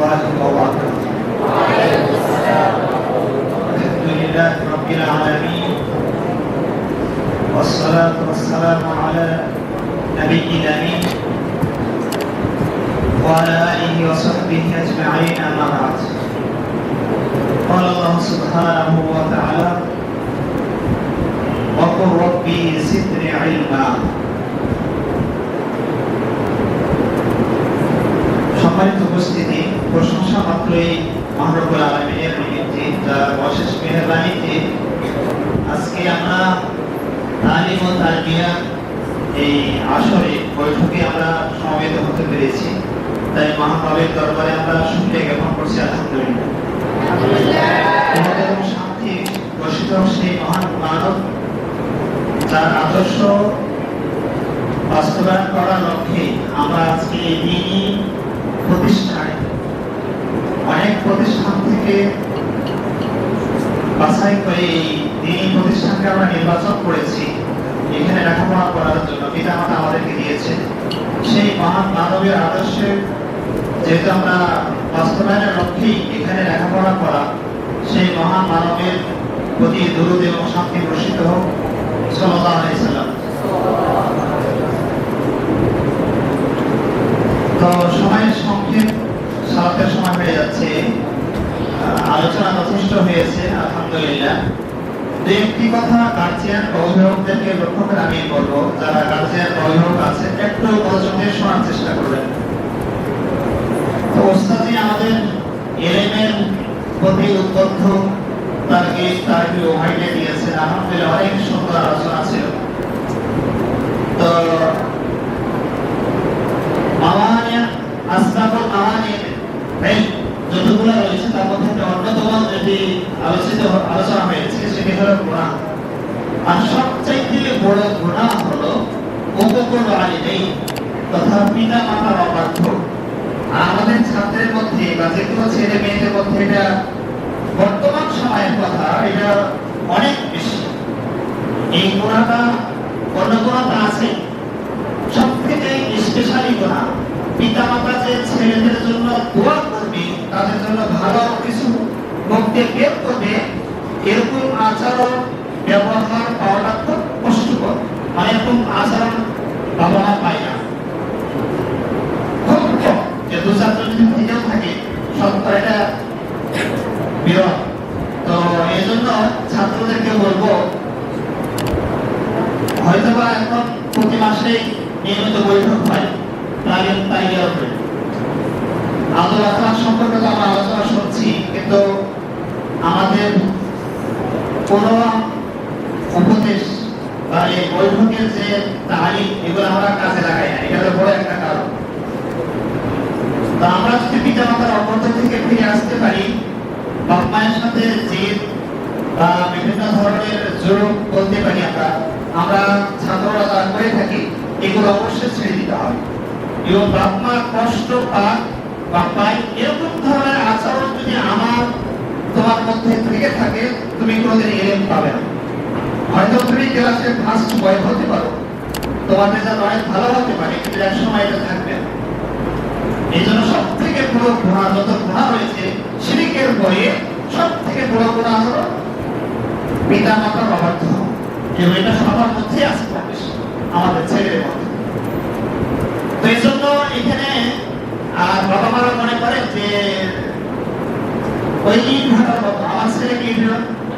الله وبركاته. الحمد لله رب العالمين والصلاة والسلام على نبي الأمين وعلى آله وصحبه أجمعين أما بعد. قال الله سبحانه وتعالى وقل ربي زدني علما. সম্মানিত উপস্থিতি, প্রশংসা মাত্রই মহান রব্বুল আলামিনের নিমিত্তে, যার অশেষ মেহেরবানিতে আজকে আমরা তালিম ও তারবিয়া এই আসরে বৈঠকে আমরা সমবেত হতে পেরেছি। তাই মহানবের দরবারে আমরা শুকরিয়া জ্ঞাপন করছি। আলহামদুলিল্লাহ। শান্তি বর্ষিত সেই মহান মানব, যার আদর্শ বাস্তবায়ন করার লক্ষ্যে আমরা আজকে এই দিনই প্রতিষ্ঠানে অনেক প্রতিষ্ঠান থেকে বাছাই করে এই দিনই প্রতিষ্ঠানকে আমরা নির্বাচন করেছি এখানে লেখাপড়া করার জন্য। পিতামাতা আমাদেরকে দিয়েছে সেই মহান মানবের আদর্শে, যেহেতু আমরা বাস্তবায়নের লক্ষ্যেই এখানে লেখাপড়া করা, সেই মহান মানবের প্রতি দরুদ এবং শান্তি বর্ষিত হোক সাল্লাল্লাহু আলাইহি সাল্লাম। তো সময়ের সংক্ষেপ, সালাতের সময় হয়ে যাচ্ছে, আলোচনা যথেষ্ট হয়েছে আলহামদুলিল্লাহ। যে একটি কথা গার্জিয়ান ও অভিভাবকদেরকে লক্ষ্য করে আমি বলবো, যারা গার্জিয়ান ও অভিভাবক আছে একটু মনোযোগ দিয়ে শোনার চেষ্টা করবেন। তো ওস্তাদি আমাদের এলেমের প্রতি উদ্বুদ্ধ তারবিয়া ও হাইলে দিয়েছেন। আলহামদুলিল্লাহ অনেক সুন্দর আলোচনা ছিল। তো আসবাবুল মাওয়ানির যতগুলো রয়েছে তার মধ্যে অন্যতম যেটি আলোচনা হয়েছে সেটি হলো গুনাহ। আর সবচাইতে বড় গুনাহ হলো উকুকুল ওয়ালিদাইন তথা পিতা মাতার অবাধ্য। আর আমাদের ছাত্রের মধ্যে বা যে কোনো ছেলে মেয়েদের মধ্যে এটা বর্তমান সময়ের কথা, এটা অনেক বেশি। এই গুনাহটা অন্য গুনাহটা আছে, সব থেকে স্পেশালি গুনাহ। পিতা মাতা যে ছেলেদের জন্য দোয়া করবে, তাদের জন্য ভালো কিছু মুখে বের করবে, এরকম আচরণ ব্যবহার পাওয়াটা খুব কষ্টকর। মানে এরকম আচরণ বাবা মা পায় না, খুব কম। যে দু চারজন যদি নিজেও থাকে সত্তর, এটা বিরল। তো এই জন্য ছাত্রদেরকে বলবো, হয়তো বা এখন প্রতি মাসেই নিয়মিত বৈঠক হয় সম্পর্কে তো আমরা আলোচনা শুনছি, কিন্তু আমাদের কোন উপদেশ বা এই বৈঠকের যে তালিম, এগুলো আমরা কাজে লাগাই না। এটা হলো বড় একটা কারণ। তো আমরা যদি পিতা মাতার অবর্ত থেকে ফিরে আসতে পারি, বাপ মায়ের সাথে জিদ বা বিভিন্ন ধরনের জোর বলতে পারি, আমরা ছাত্ররা যা করে থাকি এগুলো অবশ্যই ছেড়ে দিতে হবে। এবং বাপ মা কষ্ট পাক বা পাই, এরকম ধরনের আচরণ যদি তোমার মধ্যে থেকে থাকে, তুমি কোনোদিন ইলম পাবে না। হয়তো তুমি ক্লাসে ফার্স্ট বয় হতে পারো, তোমার রেজাল্ট অনেক ভালো হতে পারে, কিন্তু এক সময় এটা থাকবে না। এই জন্য সব থেকে বড় গুনাহ, যত গুনাহ রয়েছে শিরকের পরে সব থেকে বড় গুনাহ হলো পিতা মাতার অবাধ্য। এবং এটা সবার মধ্যে আছে, আমাদের ছেলের মধ্যে। তো এই জন্য এখানে আর বাবা মারা মনে করে যে ওই ইট ভাটার মতো আমার ছেলেকে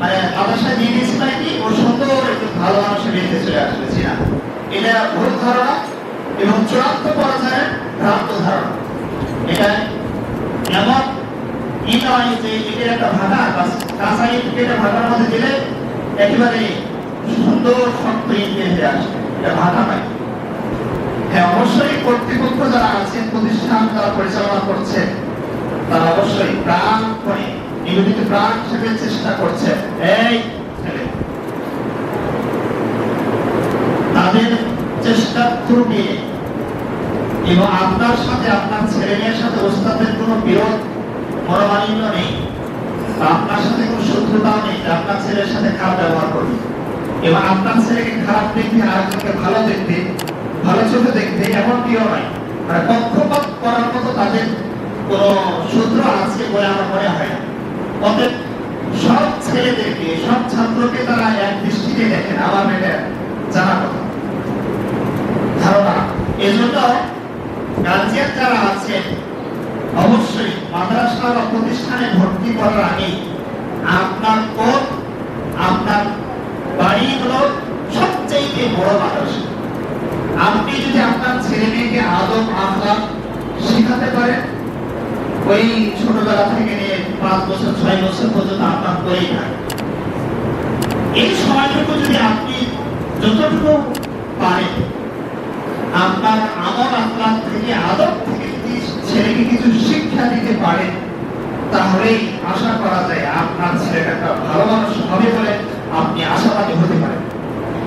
মানে মাদ্রাসায় দিয়ে দিয়েছি, মানে কি ও সুন্দর একটু ভালো মানুষের বেঁধে চলে আসবে না। এটা ভুল ধারণা এবং চূড়ান্ত পর্যায়ের ভ্রান্ত ধারণা। এটা এমন ইট নয় যে ইটের একটা ভাটা, কাঁচা ইট কেটে ভাটার মধ্যে দিলে একেবারে সুন্দর শক্ত ইট বেঁধে আসবে, এটা ভাটা নয়। হ্যাঁ, অবশ্যই কর্তৃপক্ষ যারা আছেন, প্রতিষ্ঠান যারা পরিচালনা করছে, তারা অবশ্যই প্রাণপণে নিবেদিত প্রাণ হিসেবে চেষ্টা করছে এই ছেলে তাদের চেষ্টা ত্রুটি। এবং আপনার সাথে আপনার ছেলে মেয়ের সাথে ওস্তাদের কোনো বিরোধ মনোমালিন্য নেই, আপনার সাথে কোনো শত্রুতাও নেই। আপনার ছেলের সাথে খারাপ ব্যবহার করবে এবং আপনার ছেলেকে খারাপ দেখতে, আরেকজনকে ভালো দেখতে, ভালো চোখে দেখতে, এমন কেউ নয়। মানে পক্ষপাত করার মতো তাদের কোন কোনো সূত্র আছে বলে আমার মনে হয় না। অতএব সব ছেলেদেরকে, সব ছাত্রকে তারা এক দৃষ্টিতে দেখেন, আমার এটা জানা কথা, ধারণা। এজন্য গার্জিয়ান যারা আছেন অবশ্যই মাদ্রাসা বা প্রতিষ্ঠানে ভর্তি করার আগে আপনার কোন, আপনার বাড়ি হলো সবচেয়ে বড় মাদ্রাসা। আপনি যদি আপনার ছেলে মেয়েকে আদব আখলাক শেখাতে পারেন, ওই ছোটবেলা থেকে নিয়ে 5 বছর 6 বছর পর্যন্ত আপনার করেই থাকে, এই সময়টুকু যদি আপনি যতটুকু পারেন আপনার আমল আখলাক থেকে, আদব থেকে যদি ছেলেকে কিছু শিক্ষা দিতে পারেন, তাহলেই আশা করা যায় আপনার ছেলেটা একটা ভালো মানুষ হবে বলে আপনি আশাবাদী হতে পারেন।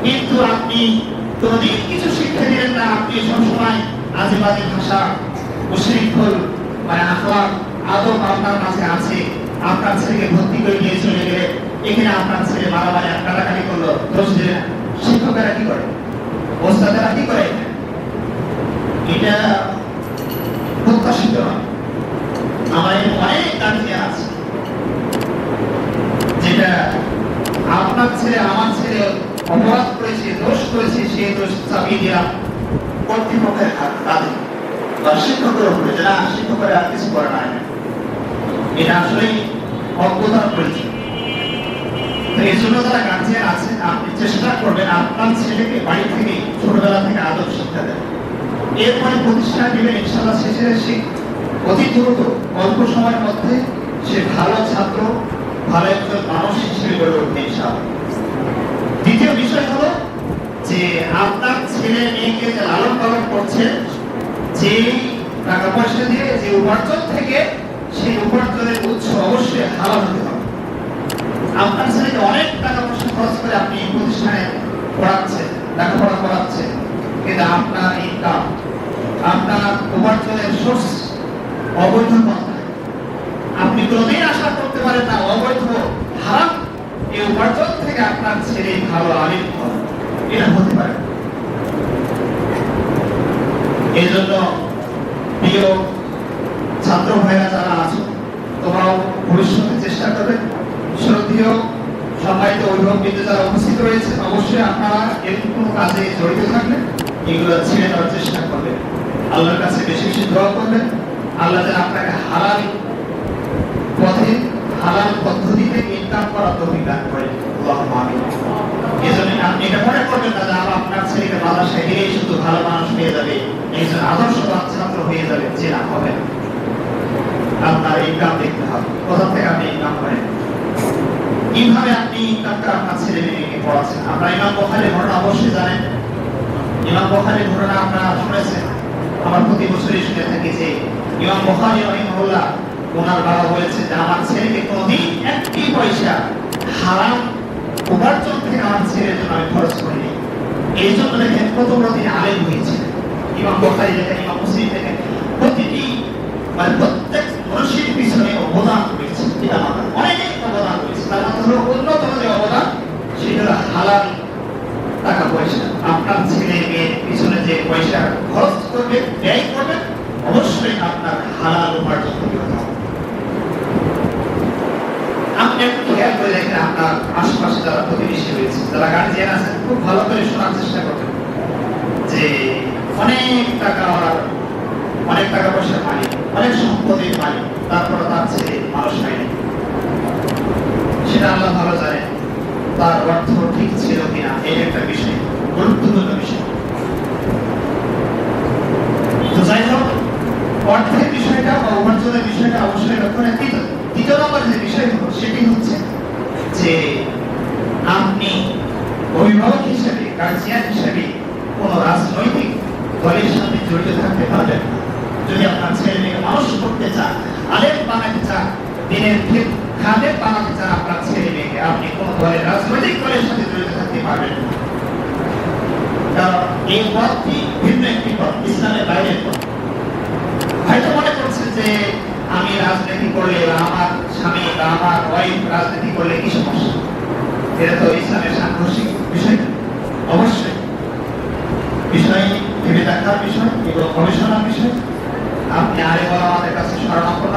কিন্তু আপনি কোনদিন কিছু শিক্ষা দিলেন না, আপনি সবসময় আজেবাজে ভাষা, উশৃঙ্খল মানে আখলাক আদব আপনার কাছে আছে, আপনার ছেলেকে ভর্তি করে নিয়ে চলে গেলে এখানে আপনার ছেলে মারামারি কাটাকাটি করলো, দোষ দিলেন, শিক্ষকেরা কি করে, ওস্তাদেরা কি করে? এটা প্রত্যাশিত নয়। আমার অনেক গার্জিয়ান আছে যেটা আপনার ছেলে আমার ছেলে অপরাধ করেছে, দোষ করেছে, সেই দোষ চাপিয়ে দিলাম কর্তৃপক্ষের হাতে বা শিক্ষকের উপরে, যারা শিক্ষকের আর কিছু করে না। এটা আসলে অজ্ঞতার পরিচয়। তো এই জন্য যারা গার্জিয়ান আছে, আপনি চেষ্টা করবেন আপনার ছেলেকে বাড়ি থেকে ছোটবেলা থেকে আদব শিক্ষা দেন। এরপরে প্রতিষ্ঠান নেবেন, ইনশাআল্লাহ শেষে সে অতি দ্রুত অল্প সময়ের মধ্যে সে ভালো ছাত্র, ভালো একজন মানুষ হিসেবে গড়ে উঠবে ইনশাআল্লাহ। দ্বিতীয় বিষয় হলো যে আপনার ছেলে মেয়েকে যে লালন পালন করছেন, যে টাকা পয়সা দিয়ে যে উপার্জন থেকে, সেই উপার্জনের উৎস অবশ্যই হালাল হতে হবে। আপনার ছেলেকে অনেক টাকা পয়সা খরচ করে আপনি প্রতিষ্ঠানে পড়াচ্ছেন, লেখাপড়া করাচ্ছেন, কিন্তু আপনার ইনকাম, আপনার উপার্জনের সোর্স অবৈধ পন্থায়, আপনি কোনদিন আশা করতে পারেন না অবৈধ হারাম এই উপার্জন থেকে আপনার ছেলে ভালো আলিম হবে, এটা হতে পারে। এই জন্য প্রিয় ছাত্র ভাইরা যারা আছো, তোমরাও ভবিষ্যতে চেষ্টা করবে। শ্রদ্ধেয় সম্মানিত অভিভাবক বিন্দু যারা উপস্থিত রয়েছে, অবশ্যই আপনারা এরকম কোনো কাজে জড়িত থাকলে এগুলো ছেড়ে দেওয়ার চেষ্টা করবেন। আল্লাহর কাছে বেশি বেশি দোয়া করবেন, আল্লাহ যেন আপনাকে হালাল পথে, হালাল পদ্ধতিতে ইনকাম করার তৌফিক দান করেন। আল্লাহুম্মা আমিন। এজন্য আপনি এটা মনে করবেন না যে আপনার ছেলেকে মাদ্রাসায় দিলেই শুধু ভালো মানুষ হয়ে যাবে, একজন আদর্শবান ছাত্র হয়ে যাবে, যে না হবে। আপনার ইনকাম দেখতে হবে, কোথা থেকে আপনি ইনকাম করেন, কিভাবে আপনি ইনকামটা আপনার ছেলে মেয়েকে পড়াচ্ছেন। আপনারা ইমাম বুখারীর ঘটনা অবশ্যই জানেন। ইমাম বুখারীর ঘটনা আপনারা শুনেছেন, আমার প্রতি বছরই শুনে থাকি যে ইমাম বুখারী রাহিমাহুল্লাহ ওনার বাবা বলেছে যে আমার ছেলেকে কোনদিন একটি পয়সা হারাম উপার্জন থেকে আমার ছেলের জন্য আমি খরচ করিনি। এই জন্য দেখেন কত বড় তিনি আলেম হয়েছে। ইমাম বুখারী দেখেন, ইমাম মুসলিম দেখেন, প্রতিটি মানে প্রত্যেক মানুষের পিছনে অবদান রয়েছে, এটা অনেক অবদান রয়েছে। তার মধ্যে হলো অন্যতম যে অবদান, সেটা হলো হালাল টাকা পয়সা। আপনার ছেলে মেয়ের পিছনে যে পয়সা খরচ করবে, ব্যয় করবে, অবশ্যই আপনার হালাল উপার্জন করতে হবে। আপনি একটু খেয়াল করে দেখেন আপনার আশেপাশে যারা প্রতিবেশী রয়েছে, যারা গার্জিয়ান আছেন, খুব ভালো করে শোনার চেষ্টা করবেন যে অনেক টাকা, অনেক টাকা পয়সার মালিক, অনেক সম্পদের মালিক, তারপরে তার ছেলে মানুষ হয়নি। সেটা আল্লাহ ভালো জানে তার অর্থ ঠিক ছিল কিনা, এই একটা বিষয়, গুরুত্বপূর্ণ বিষয়। তো যাই হোক, অর্থের বিষয়টা বা উপার্জনের বিষয়টা অবশ্যই লক্ষ্য রাখতে। দ্বিতীয় নম্বর যে বিষয় হলো সেটি হচ্ছে যে আপনি অভিভাবক হিসেবে, গার্জিয়ান হিসেবে কোন রাজনৈতিক দলের সাথে জড়িত থাকতে পারবেন না। যদি আপনার ছেলে মেয়েকে মানুষ করতে চান, আলেম বানাতে চান, দিনের খাদেম বানাতে চান আপনার ছেলে মেয়েকে, আপনি কোন দলের, রাজনৈতিক দলের সাথে জড়িত থাকতে পারবেন না। কারণ এই পথটি ভিন্ন একটি পথ, ইসলামের বাইরের পথ। হয়তো মনে করছেন যে আমি রাজনীতি করলে বা আমার স্বামী বা আমার ওয়াইফ রাজনীতি করলে কি সমস্যা, এটা তো ইসলামের সাংঘর্ষিক বিষয়। অবশ্যই বিষয় ভেবে দেখার বিষয় এবং গবেষণার বিষয়। আপনি আলেম ওলামাদের কাছে শরণাপন্ন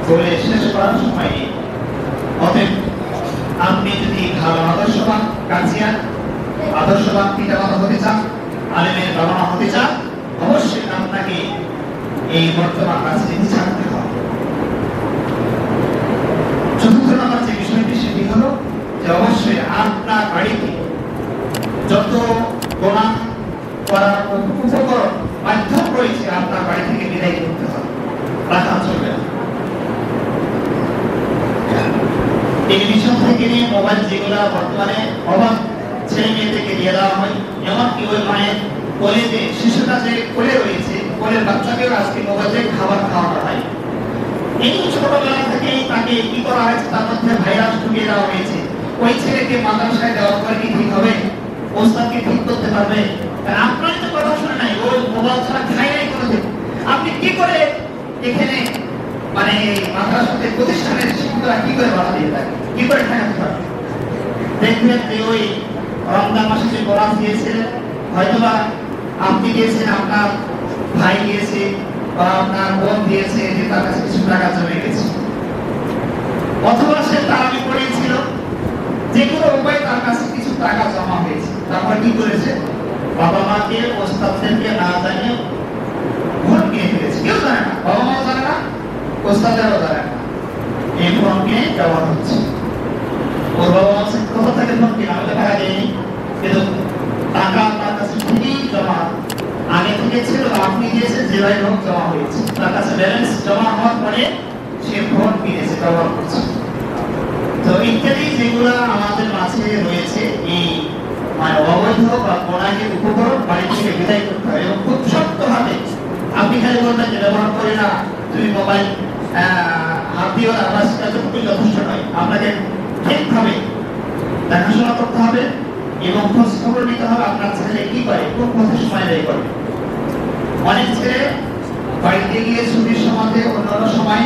বলে শেষ করার সময় নেই। অতএব আপনি যদি ভালো আদর্শবান গার্জিয়ান, আদর্শবান পিতামাতা হতে চান, আলেমের বাবা মা হতে চান, অবশ্যই আপনাকে এই বর্তমান রাজনীতি ছাড়তে হবে। চতুর্থ নম্বর যে বিষয়টি সেটি হলো যে অবশ্যই আপনার বাড়িতে যত গোনা করার উপকরণ মাধ্যম রয়েছে আপনার বাড়ি থেকে বিদায় করতে হবে, রাখা চলবে না। টেলিভিশন থেকে নিয়ে মোবাইল যেগুলো বর্তমানে অবাধ ছেলে মেয়েদেরকে দিয়ে দেওয়া হয়, এমনকি ওই মায়ের কোলে যে শিশুটা যে কোলে রয়েছে, কোলের বাচ্চাকেও আজকে মোবাইলে খাবার খাওয়ানো হয়। এই ছোটবেলা থেকেই তাকে কি করা হয়েছে, তার মধ্যে ভাইরাস ঢুকিয়ে দেওয়া হয়েছে। ওই ছেলেকে মাদ্রাসায় দেওয়া পরে কি ঠিক হবে? ওস্তাদকে ঠিক করতে পারবে? আপনার তো পড়াশোনা নাই, ওই মোবাইল ছাড়া খাই নাই কোনোদিন। আপনি কি করে এখানে মানে মাদ্রাসাতে প্রতিষ্ঠানের শিক্ষকরা কি করে বাধা দিয়ে থাকে, কি করে ঠেকাতে পারবে? দেখবেন যে ওই রমজান মাসে যে কোরআন দিয়েছিলেন, হয়তোবা আপনি দিয়েছেন, আপনার ভাই দিয়েছে বা আপনার বোন দিয়েছে, যে তার কাছে কিছু টাকা জমে গেছে, অথবা সে তারাবি পড়িয়েছিল, যে কোনো উপায়ে তার কাছে কিছু টাকা জমা হয়েছে। তারপর কি করেছে? বাবা মাকে, ওস্তাদদেরকে না জানিয়ে ভোট কিনে ফেলেছে। কেউ জানে না, বাবা মাও জানে না, ওস্তাদেরও জানে না। এই ফোন কিনে ব্যবহার হচ্ছে। ওর বাবা মা কোথা থেকে ফোন কিনে? আমাকে টাকা দেয়নি, কিন্তু টাকা তার কাছে ঠিকই জমা আগে থেকে ছিল, আপনি দিয়েছেন, যেভাবে হোক জমা হয়েছে। তার কাছে ব্যালেন্স জমা হওয়ার পরে সে ফোন কিনেছে, ব্যবহার করছে। তো ইত্যাদি যেগুলো আমাদের মাঝে রয়েছে, এই মানে অবৈধ বা গোনাহের উপকরণ বাড়ি থেকে বিদায় করতে হবে। এবং খুব শক্তভাবে আপনি খালি বলবেন যে ব্যবহার করে না, তুমি মোবাইল হাত দিও না, আমার সেটাটুকুই যথেষ্ট নয়। আপনাকে ঠিকভাবে দেখাশোনা করতে হবে এবং খোঁজ খবর নিতে হবে আপনার ছেলে কি করে, কোন পথে সময় ব্যয় করে। অনেক ছেলে বাড়িতে গিয়ে ছুটির সময়তে অন্যান্য সময়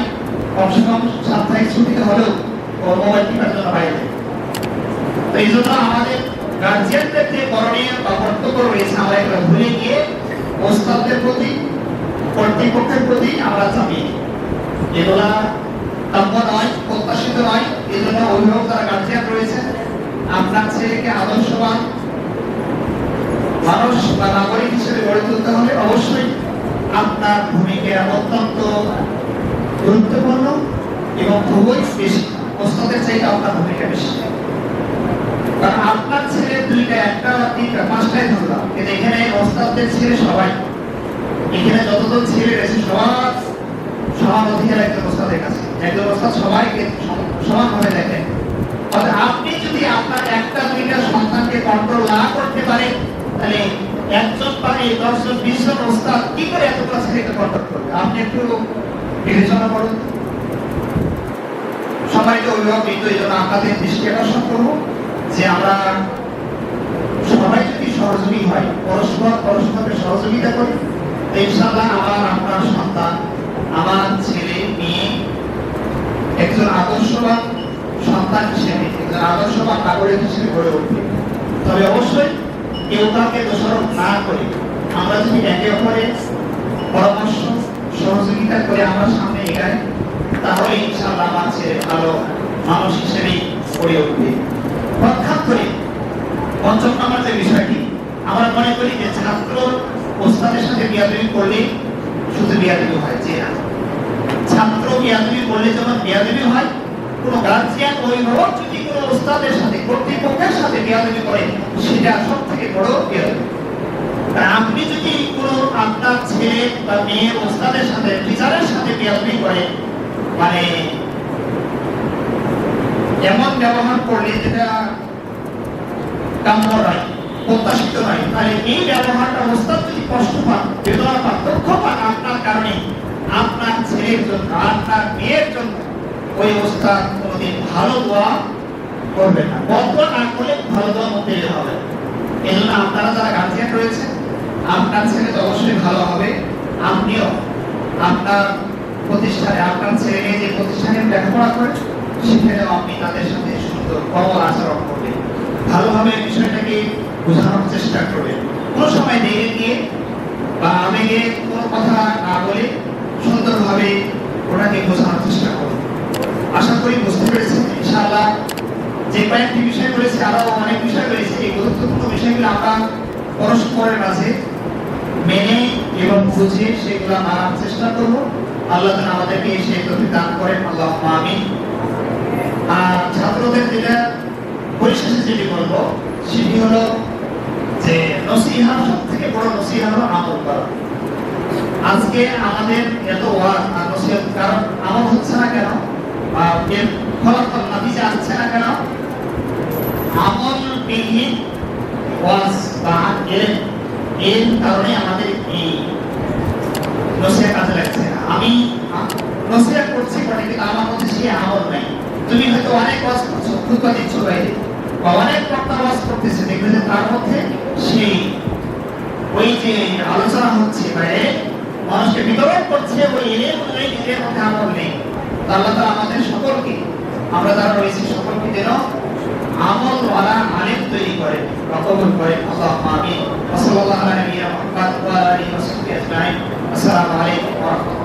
কমসে কম সাপ্তাহিক ছুটিতে হলেও ও মোবাইল টিপার জন্য বাইরে। তো এই জন্য আমাদের গার্জিয়ানদের যে করণীয় বা কর্তব্য রয়েছে, আমরা এগুলো ভুলে গিয়ে ওস্তাদদের প্রতি, কর্তৃপক্ষের প্রতি আমরা চাপিয়ে, এগুলা কাম্য নয়, প্রত্যাশিত নয়। এই জন্য অভিভাবক যারা গার্জিয়ান রয়েছে, আপনার ছেলেকে আদর্শবান মানুষ বা নাগরিক হিসেবে গড়ে তুলতে হলে অবশ্যই আপনার ভূমিকা অত্যন্ত গুরুত্বপূর্ণ এবং খুবই বেশি। ওস্তাদের চাইতে আপনার ভূমিকা বেশি, কারণ আপনার ছেলে দুইটা, একটা বা তিনটা, পাঁচটাই ধরলাম, কিন্তু এখানে ওস্তাদের ছেলে সবাই, এখানে যতজন ছেলে রয়েছে সবার সমান অধিকার একজন ওস্তাদের কাছে। একজন ওস্তাদ সবাইকে সমানভাবে দেখেন। অর্থাৎ আপনি যদি আপনার একটা দুইটা সন্তানকে কন্ট্রোল না করতে পারেন, তাহলে একজন পারে 10 জন 20 জন ওস্তাদ কি করে এতগুলো ছেলেকে কন্ট্রোল করবে? আপনি একটু বিবেচনা করুন। সবাই তো অভিভাবক, এই জন্য আপনাদের দৃষ্টি আকর্ষণ করবো যে আমরা সবাই যদি সহযোগী হয়, পরস্পরকে সহযোগিতা করি, ইনশাআল্লাহ আমার আপনার সন্তান, আমার ছেলে মেয়ে একজন আদর্শবান সন্তান হিসেবে, একজন আদর্শবান নাগরিক হিসেবে গড়ে উঠবে। তবে অবশ্যই কেউ কাউকে দোষারোপ না করে আমরা যদি একে অপরের পরামর্শ সহযোগিতা করে আমরা সামনে এগাই, তাহলে ইনশাআল্লাহ আমার ছেলে ভালো মানুষ হিসেবে গড়ে উঠবে। অর্থাৎ করে পঞ্চম নম্বর যে বিষয়টি, আমরা মনে করি যে ছাত্র ওস্তাদের সাথে বিয়াদবি করলে শুধু বিয়াদবি হয়, যে না, ছাত্র বিয়াদবি করলে যেমন বিয়াদবি হয়, কোন গার্জিয়ান অভিভাবক যদি কোনো ওস্তাদের সাথে, কর্তৃপক্ষের সাথে বিয়াদবি করে, সেটা সব থেকে বড় বিয়াদবি। আপনি যদি কোনো আপনার ছেলে বা মেয়ে ওস্তাদের সাথে, টিচারের সাথে বিয়াদবি করে, মানে এমন ব্যবহার করলে যেটা কাম্য নয়, প্রত্যাশিত নয়, তাহলে এই ব্যবহারটা ওস্তাদ যদি কষ্ট পান, বেদনা পান, দুঃখ পান আপনার কারণে, আপনার ছেলের জন্য, আপনার মেয়ের জন্য ওই ওস্তাদ কোনোদিন ভালো দোয়া করবে না। বদয়া না করলে ভালো দোয়া মধ্যে হবে। এই জন্য আপনারা যারা গার্জিয়ান রয়েছে, আপনার ছেলে তো অবশ্যই ভালো হবে, আপনিও আপনার প্রতিষ্ঠানে, আপনার ছেলে মেয়ে যে প্রতিষ্ঠানে লেখাপড়া করে, সেখানেও আপনি তাদের সাথে সুন্দর কমল আচরণ করবেন, ভালোভাবে বিষয়টাকে বোঝানোর চেষ্টা করবেন। কোনো সময় দেরিয়ে দিয়ে বা আবেগে কোনো কথা না বলে সুন্দরভাবে ওরা আপনাকে বোঝানোর চেষ্টা করব। আশা করি বুঝতে পেরেছেন ইনশাআল্লাহ। যে কয়েকটি বিষয় রয়েছে, আরো অনেক বিষয় রয়েছে, এই গুরুত্বপূর্ণ বিষয়গুলো আমরা পরস্পরের মাঝে মেনে এবং বুঝে সেগুলো মানার চেষ্টা করব। আল্লাহ যেন আমাদেরকে সেই তৌফিক দান করেন, আল্লাহুম্মা আমিন। আর ছাত্রদের যেটা পরিশেষে যেটি বলবো সেটি হলো যে নসিহত, সবথেকে বড় নসিহত হলো আমল করা। আজকে আমাদের এত ওয়াজ আর নসিহত, কারণ আমল হচ্ছে না কেন, এর ফলাফল নতিজা আসছে না কেন? আমল বিহীন ওয়াজ বা এর কারণে আমাদের এই নসিহত কাজে লাগছে না। আমি নসিহত করছি বটে, কিন্তু আমার মধ্যে সেই আমল নাই। তুমি হয়তো অনেক ওয়াজ করছো, খুতবা দিচ্ছ বাইরে, বা অনেক বক্তা ওয়াজ করতেছে, দেখবে যে তার মধ্যে সেই ওই যে আলোচনা হচ্ছে বাইরে, মানুষকে বিতরণ করছে, ওই এলেম অনুযায়ী নিজের মধ্যে আমল নেই। আল্লাহ তাআলা আমাদের সকলকে, আমরা যারা রয়েছি সকলকে যেন আমল ওয়ালা আলেম তৈরি করে বা কবুল করে। আল্লাহুম্মা আমিন। ওয়া সাল্লাল্লাহু আলা নবিয়িনা মুহাম্মদ ওয়া আলিহি ওয়া সাহবিহি আজমাইন। আসসালামু আলাইকুম ওয়া রাহমাতুল্লাহ।